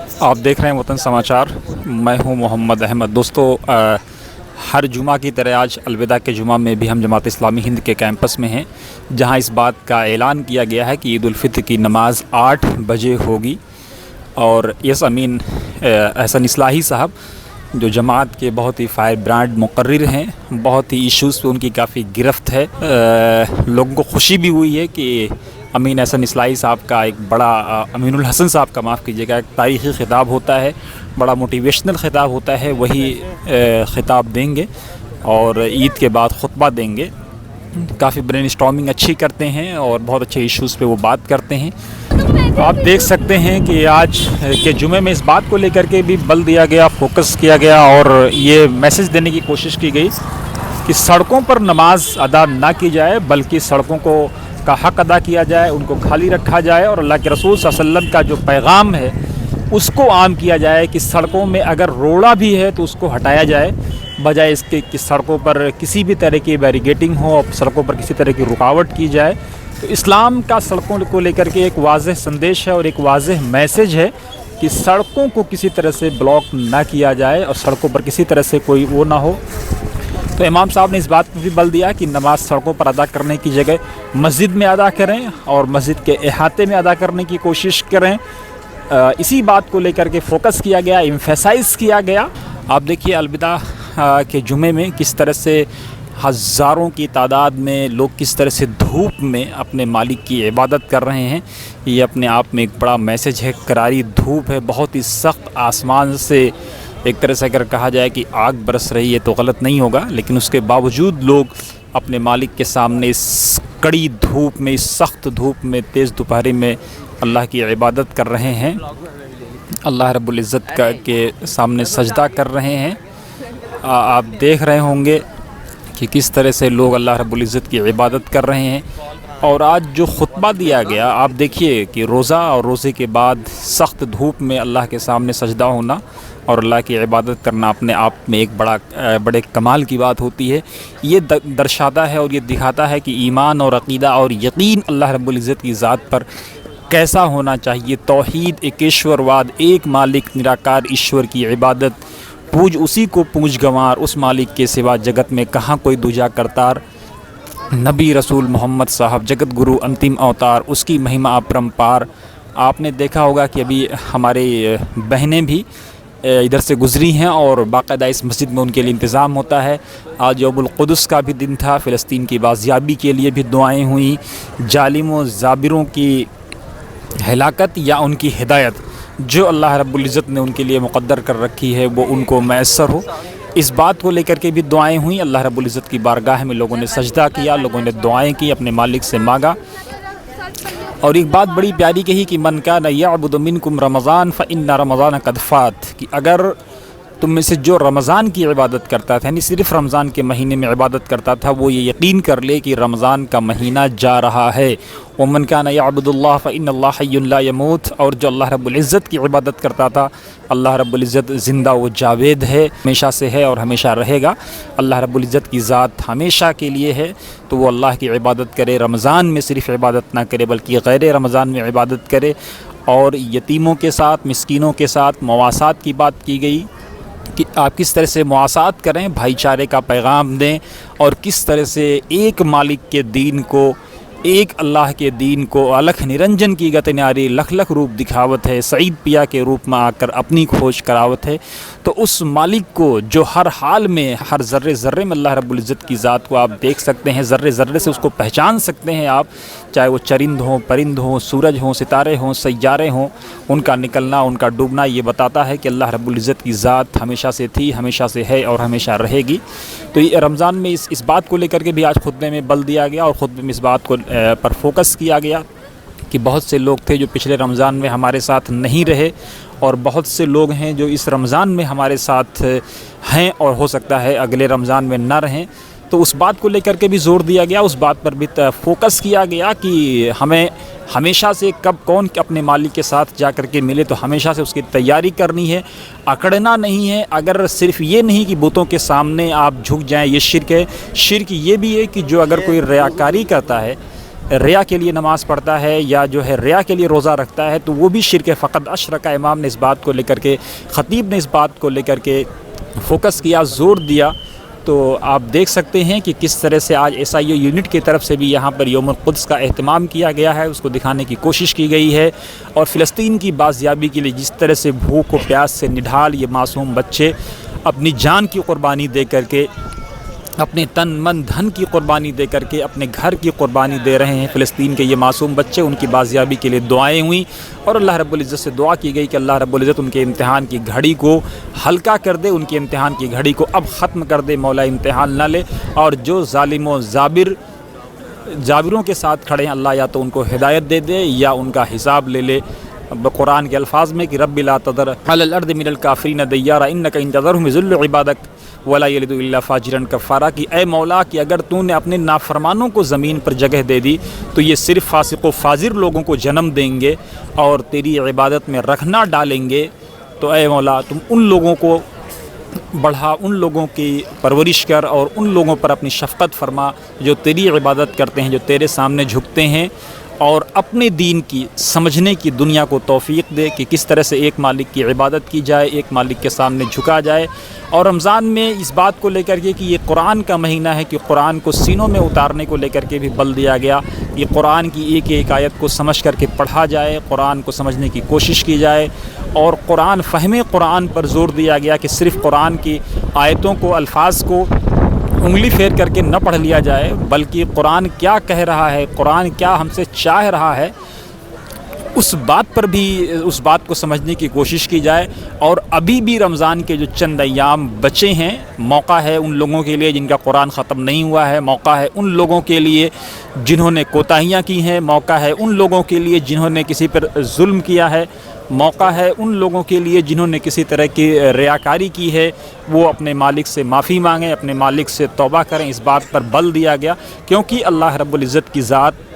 آپ دیکھ رہے ہیں وطن سماچار، میں ہوں محمد احمد۔ دوستو، ہر جمعہ کی طرح آج الوداع کے جمعہ میں بھی ہم جماعت اسلامی ہند کے کیمپس میں ہیں، جہاں اس بات کا اعلان کیا گیا ہے کہ عید الفطر کی نماز 8 بجے ہوگی، اور یس امین احسن اصلاحی صاحب جو جماعت کے بہت ہی فائر برانڈ مقرر ہیں، بہت ہی ایشوز پہ ان کی کافی گرفت ہے۔ لوگوں کو خوشی بھی ہوئی ہے کہ امین احسن اصلاحی صاحب کا ایک بڑا امین الحسن صاحب کا معاف کیجیے گا ایک تاریخی خطاب ہوتا ہے، بڑا موٹیویشنل خطاب ہوتا ہے، وہی خطاب دیں گے اور عید کے بعد خطبہ دیں گے۔ کافی برین اسٹارمنگ اچھی کرتے ہیں اور بہت اچھے ایشوز پہ وہ بات کرتے ہیں۔ آپ دیکھ سکتے ہیں کہ آج کے جمعے میں اس بات کو لے کر کے بھی بل دیا گیا، فوکس کیا گیا اور یہ میسج دینے کی کوشش کی گئی کہ سڑکوں پر نماز ادا نہ کی جائے، بلکہ سڑکوں کا حق ادا کیا جائے، ان کو خالی رکھا جائے، اور اللہ کے رسول صلی اللہ علیہ وسلم کا جو پیغام ہے اس کو عام کیا جائے کہ سڑکوں میں اگر روڑا بھی ہے تو اس کو ہٹایا جائے، بجائے اس کے کہ سڑکوں پر کسی بھی طرح کی بیریگیٹنگ ہو اور سڑکوں پر کسی طرح کی رکاوٹ کی جائے۔ تو اسلام کا سڑکوں کو لے کر کے ایک واضح سندیش ہے اور ایک واضح میسج ہے کہ سڑکوں کو کسی طرح سے بلاک نہ کیا جائے اور سڑکوں پر کسی طرح سے کوئی وہ نہ ہو۔ تو امام صاحب نے اس بات پہ بھی بل دیا کہ نماز سڑکوں پر ادا کرنے کی جگہ مسجد میں ادا کریں اور مسجد کے احاطے میں ادا کرنے کی کوشش کریں۔ اسی بات کو لے کر کے فوکس کیا گیا، ایمفیسائز کیا گیا۔ آپ دیکھیے الوداع کے جمعے میں کس طرح سے ہزاروں کی تعداد میں لوگ کس طرح سے دھوپ میں اپنے مالک کی عبادت کر رہے ہیں۔ یہ اپنے آپ میں ایک بڑا میسج ہے۔ کراری دھوپ ہے، بہت ہی سخت، آسمان سے ایک طرح سے اگر کہا جائے کہ آگ برس رہی ہے تو غلط نہیں ہوگا، لیکن اس کے باوجود لوگ اپنے مالک کے سامنے اس کڑی دھوپ میں، اس سخت دھوپ میں، تیز دوپہری میں اللہ کی عبادت کر رہے ہیں، اللہ رب العزت کے سامنے سجدہ کر رہے ہیں۔ آپ دیکھ رہے ہوں گے کہ کس طرح سے لوگ اللہ رب العزت کی عبادت کر رہے ہیں۔ اور آج جو خطبہ دیا گیا، آپ دیکھیے کہ روزہ اور روزے کے بعد سخت دھوپ میں اللہ کے سامنے سجدہ ہونا اور اللہ کی عبادت کرنا اپنے آپ میں ایک بڑے کمال کی بات ہوتی ہے۔ یہ درشاتا ہے اور یہ دکھاتا ہے کہ ایمان اور عقیدہ اور یقین اللہ رب العزت کی ذات پر کیسا ہونا چاہیے۔ توحید، ایکیشور واد، ایک مالک نراکار ایشور کی عبادت، پوج اسی کو پوج گنوار، اس مالک کے سوا جگت میں کہاں کوئی دوجا کرتار۔ نبی رسول محمد صاحب جگت گرو انتم اوتار، اس کی مہما اپرمپار۔ آپ نے دیکھا ہوگا کہ ابھی ہمارے بہنیں بھی ادھر سے گزری ہیں اور باقاعدہ اس مسجد میں ان کے لیے انتظام ہوتا ہے۔ آج یوم القدس کا بھی دن تھا، فلسطین کی بازیابی کے لیے بھی دعائیں ہوئیں، ظالموں زابروں کی ہلاکت یا ان کی ہدایت جو اللہ رب العزت نے ان کے لیے مقدر کر رکھی ہے وہ ان کو میسر ہو، اس بات کو لے کر کے بھی دعائیں ہوئیں۔ اللہ رب العزت کی بارگاہ میں لوگوں نے سجدہ کیا، لوگوں نے دعائیں کی، اپنے مالک سے مانگا۔ اور ایک بات بڑی پیاری کہی کہ من کان یعبد منکم رمضان فإن رمضان قد فات، کہ اگر تم میں سے جو رمضان کی عبادت کرتا تھا، یعنی صرف رمضان کے مہینے میں عبادت کرتا تھا، وہ یہ یقین کر لے کہ رمضان کا مہینہ جا رہا ہے۔ ومن کان یعبد اللہ فإن اللہ حی لا یموت، اور جو اللہ رب العزت کی عبادت کرتا تھا، اللہ رب العزت زندہ و جاوید ہے، ہمیشہ سے ہے اور ہمیشہ رہے گا۔ اللہ رب العزت کی ذات ہمیشہ کے لیے ہے، تو وہ اللہ کی عبادت کرے، رمضان میں صرف عبادت نہ کرے بلکہ غیر رمضان میں عبادت کرے۔ اور یتیموں کے ساتھ، مسکینوں کے ساتھ مواسات کی بات کی گئی کہ آپ کس طرح سے مواسات کریں، بھائی چارے کا پیغام دیں، اور کس طرح سے ایک مالک کے دین کو، ایک اللہ کے دین کو الکھ نرنجن کی گت نیاری لکھ لکھ روپ دکھاوت ہے، سعید پیا کے روپ میں آ کر اپنی کھوج کراوت ہے۔ تو اس مالک کو جو ہر حال میں، ہر ذرے ذرے میں اللہ رب العزت کی ذات کو آپ دیکھ سکتے ہیں، ذرے ذرے سے اس کو پہچان سکتے ہیں آپ، چاہے وہ چرند ہوں، پرند ہوں، سورج ہوں، ستارے ہوں، سیارے ہوں، ان کا نکلنا، ان کا ڈوبنا یہ بتاتا ہے کہ اللہ رب العزت کی ذات ہمیشہ سے تھی، ہمیشہ سے ہے اور ہمیشہ رہے گی۔ تو یہ رمضان میں اس بات کو لے کر کے بھی آج خطبے میں بل دیا گیا اور خطبے میں اس بات کو پر فوکس کیا گیا کہ بہت سے لوگ تھے جو پچھلے رمضان میں ہمارے ساتھ نہیں رہے، اور بہت سے لوگ ہیں جو اس رمضان میں ہمارے ساتھ ہیں اور ہو سکتا ہے اگلے رمضان میں نہ رہیں۔ تو اس بات کو لے کر کے بھی زور دیا گیا، اس بات پر بھی فوکس کیا گیا کہ ہمیں ہمیشہ سے کب کون اپنے مالک کے ساتھ جا کر کے ملے تو ہمیشہ سے اس کی تیاری کرنی ہے، اکڑنا نہیں ہے۔ اگر صرف یہ نہیں کہ بتوں کے سامنے آپ جھک جائیں، یہ شرک ہے۔ شرک یہ بھی ہے کہ جو اگر کوئی ریاکاری کرتا ہے ریا کے لیے نماز پڑھتا ہے یا جو ہے ریا کے لیے روزہ رکھتا ہے تو وہ بھی شرک فقط اشرک۔ امام نے اس بات کو لے کر کے، خطیب نے اس بات کو لے کر کے فوکس کیا، زور دیا۔ تو آپ دیکھ سکتے ہیں کہ کس طرح سے آج SIO یونٹ کی طرف سے بھی یہاں پر یوم القدس کا اہتمام کیا گیا ہے، اس کو دکھانے کی کوشش کی گئی ہے، اور فلسطین کی بازیابی کے لیے جس طرح سے بھوک و پیاس سے نڈھال یہ معصوم بچے اپنی جان کی قربانی دے کر کے، اپنے تن من دھن کی قربانی دے کر کے، اپنے گھر کی قربانی دے رہے ہیں، فلسطین کے یہ معصوم بچے، ان کی بازیابی کے لیے دعائیں ہوئیں، اور اللہ رب العزت سے دعا کی گئی کہ اللہ رب العزت ان کے امتحان کی گھڑی کو ہلکا کر دے، ان کے امتحان کی گھڑی کو اب ختم کر دے، مولا امتحان نہ لے، اور جو ظالم و جابروں کے ساتھ کھڑے ہیں اللہ یا تو ان کو ہدایت دے دے یا ان کا حساب لے لے۔ قرآن کے الفاظ میں کہ رب لا تذر علی الارض من الکافرین دیارا انک ان تذرهم یضلوا عبادک ولا یلدوا الا فاجرا کفارا، کہ اے مولا کہ اگر تو نے اپنے نافرمانوں کو زمین پر جگہ دے دی تو یہ صرف فاسق و فاجر لوگوں کو جنم دیں گے اور تیری عبادت میں رکھنا ڈالیں گے۔ تو اے مولا تم ان لوگوں کو بڑھا، ان لوگوں کی پرورش کر اور ان لوگوں پر اپنی شفقت فرما جو تیری عبادت کرتے ہیں، جو تیرے سامنے جھکتے ہیں، اور اپنے دین کی سمجھنے کی دنیا کو توفیق دے کہ کس طرح سے ایک مالک کی عبادت کی جائے، ایک مالک کے سامنے جھکا جائے۔ اور رمضان میں اس بات کو لے کر کے کہ یہ قرآن کا مہینہ ہے کہ قرآن کو سینوں میں اتارنے کو لے کر کے بھی بل دیا گیا، یہ قرآن کی ایک ایک آیت کو سمجھ کر کے پڑھا جائے، قرآن کو سمجھنے کی کوشش کی جائے، اور قرآن فہم قرآن پر زور دیا گیا کہ صرف قرآن کی آیتوں کو، الفاظ کو انگلی پھیر کر کے نہ پڑھ لیا جائے، بلکہ قرآن کیا کہہ رہا ہے، قرآن کیا ہم سے چاہ رہا ہے، اس بات پر بھی، اس بات کو سمجھنے کی کوشش کی جائے۔ اور ابھی بھی رمضان کے جو چند ایام بچے ہیں، موقع ہے ان لوگوں کے لیے جن کا قرآن ختم نہیں ہوا ہے، موقع ہے ان لوگوں کے لیے جنہوں نے کوتاہیاں کی ہیں، موقع ہے ان لوگوں کے لیے جنہوں نے کسی پر ظلم کیا ہے، موقع ہے ان لوگوں کے لیے جنہوں نے کسی طرح کی ریاکاری کی ہے، وہ اپنے مالک سے معافی مانگیں، اپنے مالک سے توبہ کریں۔ اس بات پر بل دیا گیا کیونکہ اللہ رب العزت کی ذات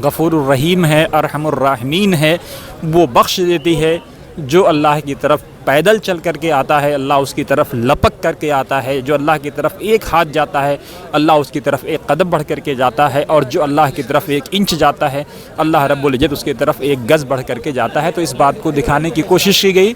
غفور الرحیم ہے، ارحم الراحمین ہے، وہ بخش دیتی ہے۔ جو اللہ کی طرف پیدل چل کر کے آتا ہے اللہ اس کی طرف لپک کر کے آتا ہے، جو اللہ کی طرف ایک ہاتھ جاتا ہے اللہ اس کی طرف ایک قدم بڑھ کر کے جاتا ہے، اور جو اللہ کی طرف 1 انچ جاتا ہے اللہ رب العزت اس کی طرف 1 گز بڑھ کر کے جاتا ہے۔ تو اس بات کو دکھانے کی کوشش کی گئی۔